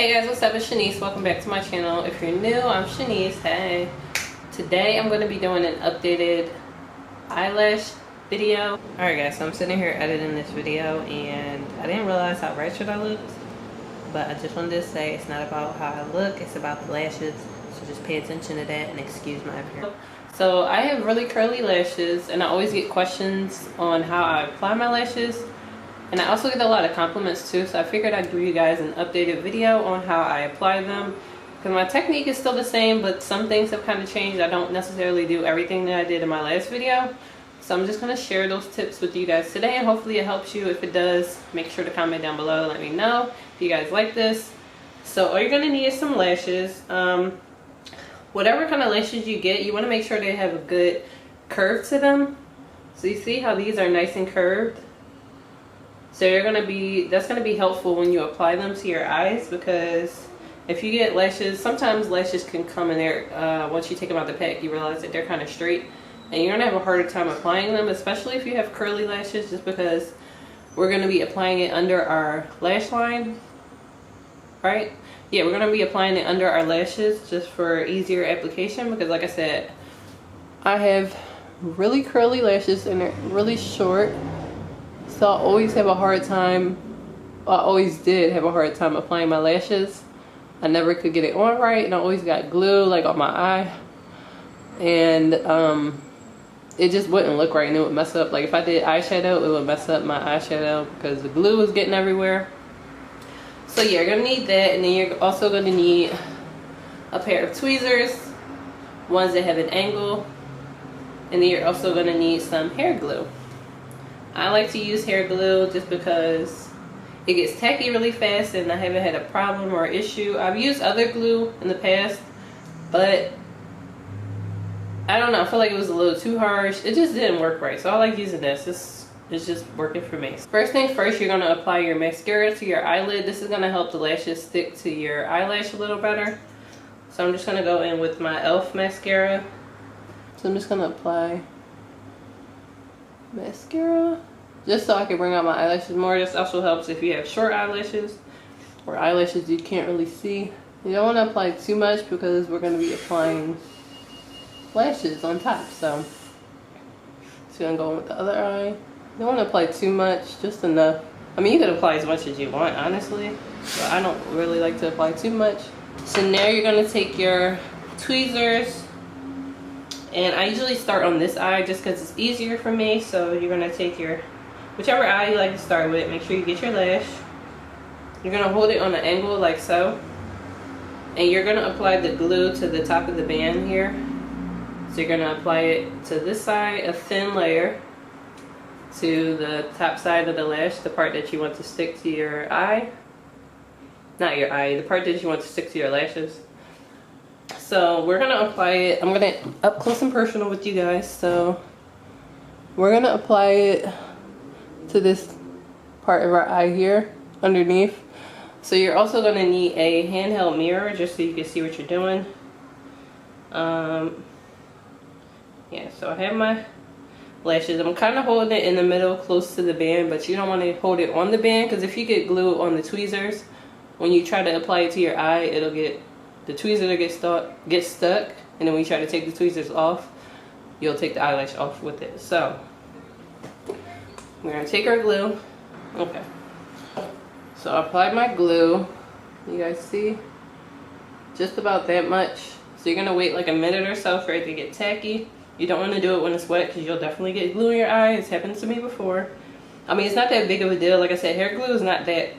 Hey guys, what's up? It's Shanice. Welcome back to my channel. If you're new, I'm Shanice. Hey. Today I'm going to be doing an updated eyelash video. Alright guys, so I'm sitting here editing this video and I didn't realize how ratchet I looked. But I just wanted to say it's not about how I look, it's about the lashes. So just pay attention to that and excuse my appearance. So I have really curly lashes and I always get questions on how I apply my lashes. And I also get a lot of compliments too, so I figured I'd give you guys an updated video on how I apply them. Because my technique is still the same, but some things have kind of changed. I don't necessarily do everything that I did in my last video. So I'm just going to share those tips with you guys today, and hopefully it helps you. If it does, make sure to comment down below and let me know if you guys like this. So all you're going to need is some lashes. Whatever kind of lashes you get, you want to make sure they have a good curve to them. So you see how these are nice and curved? So that's gonna be helpful when you apply them to your eyes, because if you get lashes, sometimes lashes can come in there, once you take them out the pack, you realize that they're kind of straight and you're gonna have a harder time applying them, especially if you have curly lashes, just because we're gonna be applying it under our lash line, right? Yeah, we're gonna be applying it under our lashes just for easier application, because like I said, I have really curly lashes and they're really short. So I always have a hard time, I always did have a hard time applying my lashes. I never could get it on right, and I always got glue like on my eye. And it just wouldn't look right and it would mess up. Like if I did eyeshadow, it would mess up my eyeshadow because the glue was getting everywhere. So yeah, you're gonna need that, and then you're also gonna need a pair of tweezers, ones that have an angle, and then you're also gonna need some hair glue. I like to use hair glue just because it gets tacky really fast and I haven't had a problem or issue. I've used other glue in the past, but I don't know, I feel like it was a little too harsh. It just didn't work right, so I like using this. It's just working for me. First thing first, you're going to apply your mascara to your eyelid. This is going to help the lashes stick to your eyelash a little better. So I'm just going to go in with my e.l.f. mascara. So I'm just going to apply mascara just so I can bring out my eyelashes more. This also helps if you have short eyelashes or eyelashes you can't really see. You don't want to apply too much because we're going to be applying lashes on top. So just going to go in with the other eye. You don't want to apply too much, just enough. I mean, you could apply as much as you want, honestly, but I don't really like to apply too much. So now you're going to take your tweezers. And I usually start on this eye just because it's easier for me. So you're going to take your, whichever eye you like to start with, make sure you get your lash. You're going to hold it on an angle like so. And you're going to apply the glue to the top of the band here. So you're going to apply it to this side, a thin layer, to the top side of the lash, the part that you want to stick to your eye. Not your eye, the part that you want to stick to your lashes. So we're going to apply it, I'm going to up close and personal with you guys. So we're going to apply it to this part of our eye here underneath. So you're also going to need a handheld mirror just so you can see what you're doing. Yeah, so I have my lashes. I'm kind of holding it in the middle close to the band, but you don't want to hold it on the band, because if you get glue on the tweezers, when you try to apply it to your eye, it'll get, the tweezers will get stuck, and then when you try to take the tweezers off, you'll take the eyelash off with it. So we're gonna take our glue. Okay, so I applied my glue. You guys see? Just about that much. So you're gonna wait like a minute or so for it to get tacky. You don't want to do it when it's wet, because you'll definitely get glue in your eye. It's happened to me before. I mean, it's not that big of a deal. Like I said, hair glue is not that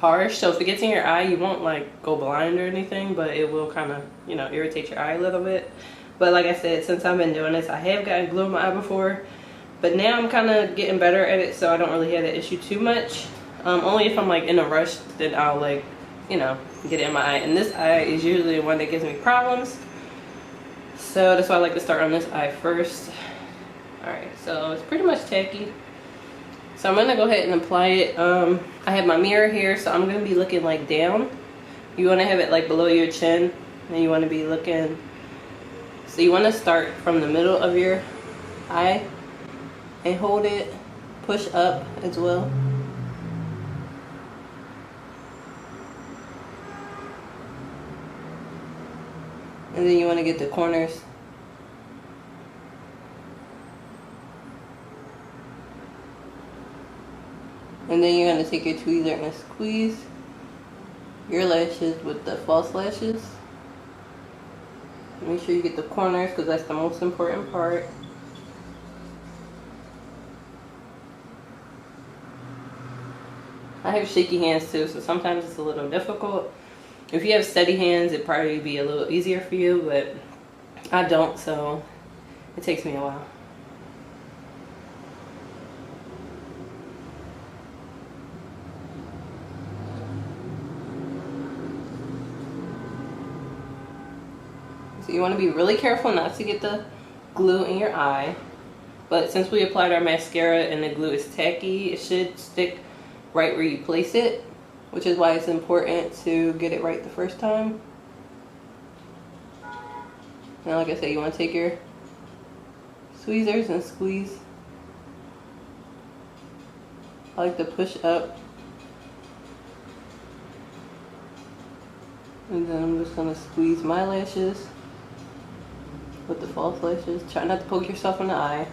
harsh, so if it gets in your eye, you won't like go blind or anything, but it will kind of, you know, irritate your eye a little bit. But like I said, since I've been doing this, I have gotten glue in my eye before, but now I'm kind of getting better at it, so I don't really have that issue too much. Only if I'm like in a rush, then I'll like, you know, get it in my eye, and this eye is usually the one that gives me problems, so that's why I like to start on this eye first. Alright, so it's pretty much tacky. So I'm going to go ahead and apply it. I have my mirror here, so I'm going to be looking like down. You want to have it like below your chin, and you want to be looking, so you want to start from the middle of your eye and hold it, push up as well. And then you want to get the corners. And then you're going to take your tweezer and squeeze your lashes with the false lashes. Make sure you get the corners because that's the most important part. I have shaky hands too, so sometimes it's a little difficult. If you have steady hands, it'd probably be a little easier for you, but I don't, so it takes me a while. So you want to be really careful not to get the glue in your eye. But since we applied our mascara and the glue is tacky, it should stick right where you place it, which is why it's important to get it right the first time. Now, like I said, you want to take your tweezers and squeeze. I like to push up. And then I'm just going to squeeze my lashes with the false lashes. Try not to poke yourself in the eye.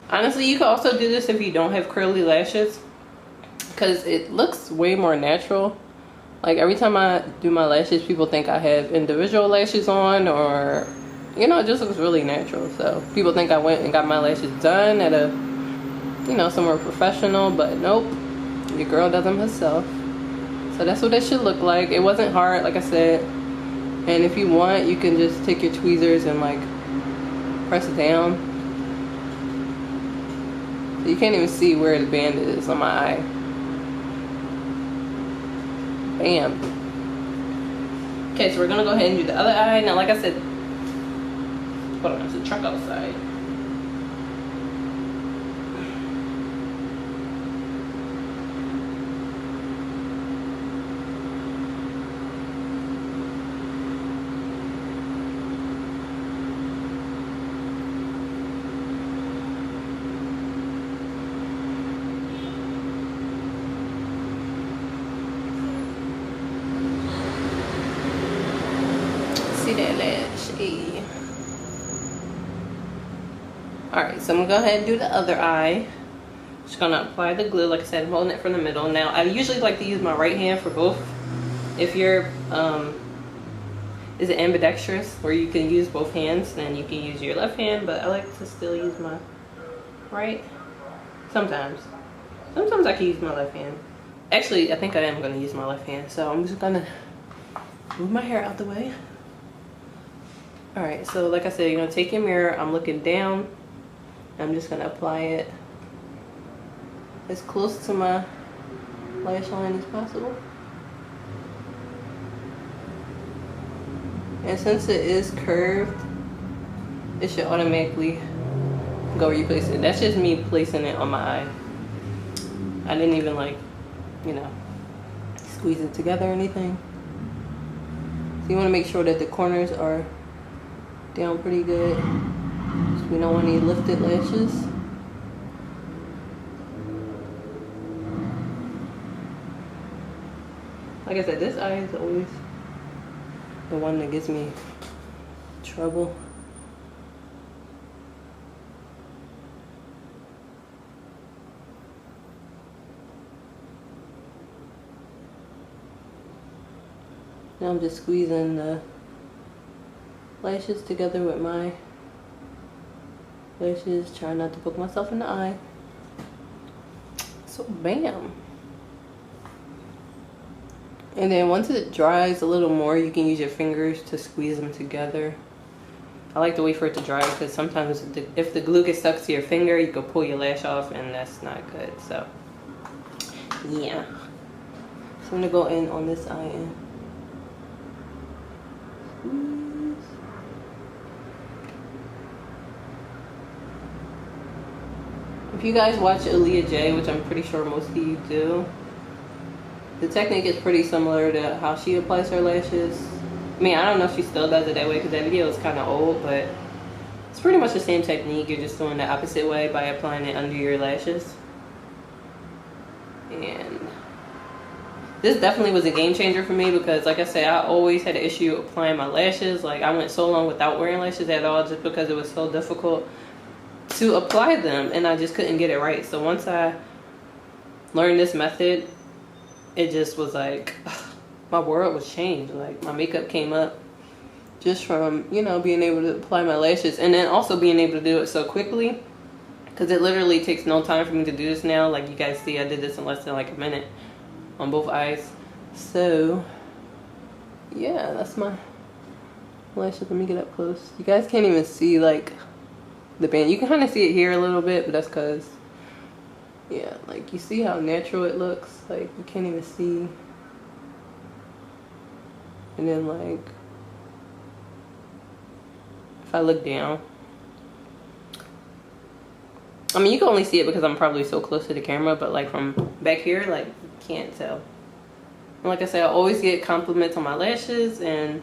Honestly, you can also do this if you don't have curly lashes, because it looks way more natural. Like every time I do my lashes, people think I have individual lashes on, or you know, it just looks really natural. So people think I went and got my lashes done at a, you know, somewhere professional, but nope, your girl does them herself. So that's what it should look like. It wasn't hard, like I said. And if you want, you can just take your tweezers and like press it down. So you can't even see where the band is on my eye. Bam. Okay, so we're gonna go ahead and do the other eye. Now, like I said, hold on, there's a truck outside. See that lash? Hey. Alright, so I'm gonna go ahead and do the other eye. Just gonna apply the glue. Like I said, I'm holding it from the middle. Now, I usually like to use my right hand for both. If you're is it ambidextrous, where you can use both hands, then you can use your left hand, but I like to still use my right. Sometimes I can use my left hand. Actually, I think I am gonna use my left hand, so I'm just gonna move my hair out the way. Alright, so like I said, you're going to take your mirror. I'm looking down. I'm just going to apply it as close to my lash line as possible. And since it is curved, it should automatically go where you place it. That's just me placing it on my eye. I didn't even like, you know, squeeze it together or anything. So you want to make sure that the corners are down pretty good, so we don't want any lifted lashes. Like I said, this eye is always the one that gives me trouble. Now I'm just squeezing the lashes together with my lashes, trying not to poke myself in the eye. So bam. And then once it dries a little more, you can use your fingers to squeeze them together. I like to wait for it to dry because sometimes if the glue gets stuck to your finger, you can pull your lash off and that's not good. So yeah. So I'm gonna go in on this eye and if you guys watch Aaliyah J, which I'm pretty sure most of you do, The technique is pretty similar to how she applies her lashes. I mean, I don't know if she still does it that way because that video is kind of old, but it's pretty much the same technique. You're just doing the opposite way by applying it under your lashes. And this definitely was a game changer for me because, like I said, I always had an issue applying my lashes. Like, I went so long without wearing lashes at all just because it was so difficult to apply them, and I just couldn't get it right. So once I learned this method, it just was like my world was changed. Like, my makeup came up just from, you know, being able to apply my lashes, and then also being able to do it so quickly because it literally takes no time for me to do this now. Like you guys see, I did this in less than like a minute on both eyes. So yeah, that's my lashes. Let me get up close. You guys can't even see like the band. You can kind of see it here a little bit, but that's because, yeah, like you see how natural it looks. Like you can't even see. And then like if I look down, I mean, you can only see it because I'm probably so close to the camera, but like from back here, like you can't tell. And like I said, I always get compliments on my lashes and,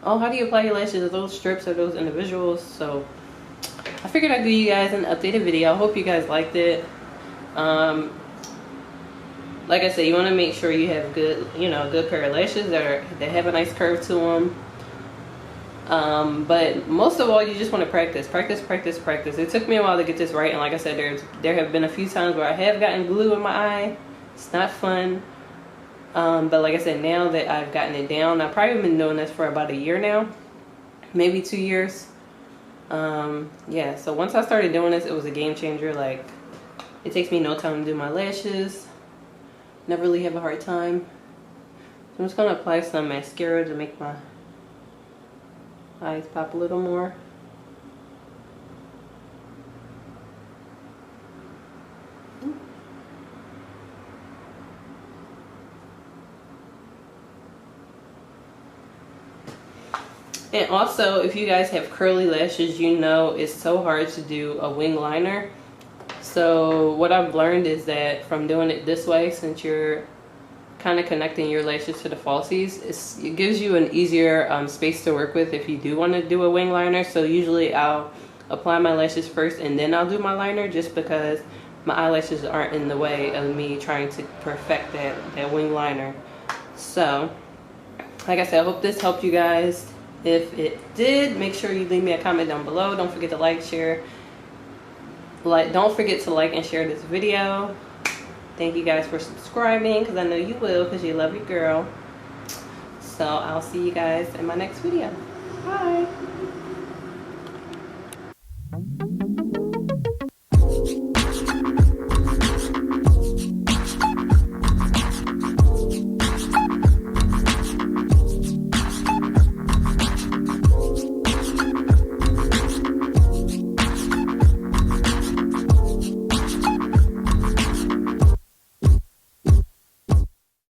oh, how do you apply your lashes? Are those strips or those individuals? So I figured I'd give you guys an updated video. I hope you guys liked it. Like I said, you want to make sure you have good, you know, good pair of lashes that have a nice curve to them. But most of all, you just want to practice. It took me a while to get this right, and like I said, there have been a few times where I have gotten glue in my eye. It's not fun. But like I said, now that I've gotten it down, I've probably been doing this for about a year now, maybe 2 years. Yeah, so once I started doing this, it was a game changer. Like, it takes me no time to do my lashes. Never really have a hard time. So I'm just gonna apply some mascara to make my eyes pop a little more. And also, if you guys have curly lashes, you know it's so hard to do a wing liner. So what I've learned is that from doing it this way, since you're kind of connecting your lashes to the falsies, it gives you an easier space to work with if you do want to do a wing liner. So usually I'll apply my lashes first and then I'll do my liner, just because my eyelashes aren't in the way of me trying to perfect that wing liner. So like I said, I hope this helped you guys. If it did, make sure you leave me a comment down below. Don't forget to like, share. Don't forget to like and share this video. Thank you guys for subscribing, because I know you will, because you love your girl. So I'll see you guys in my next video. Bye.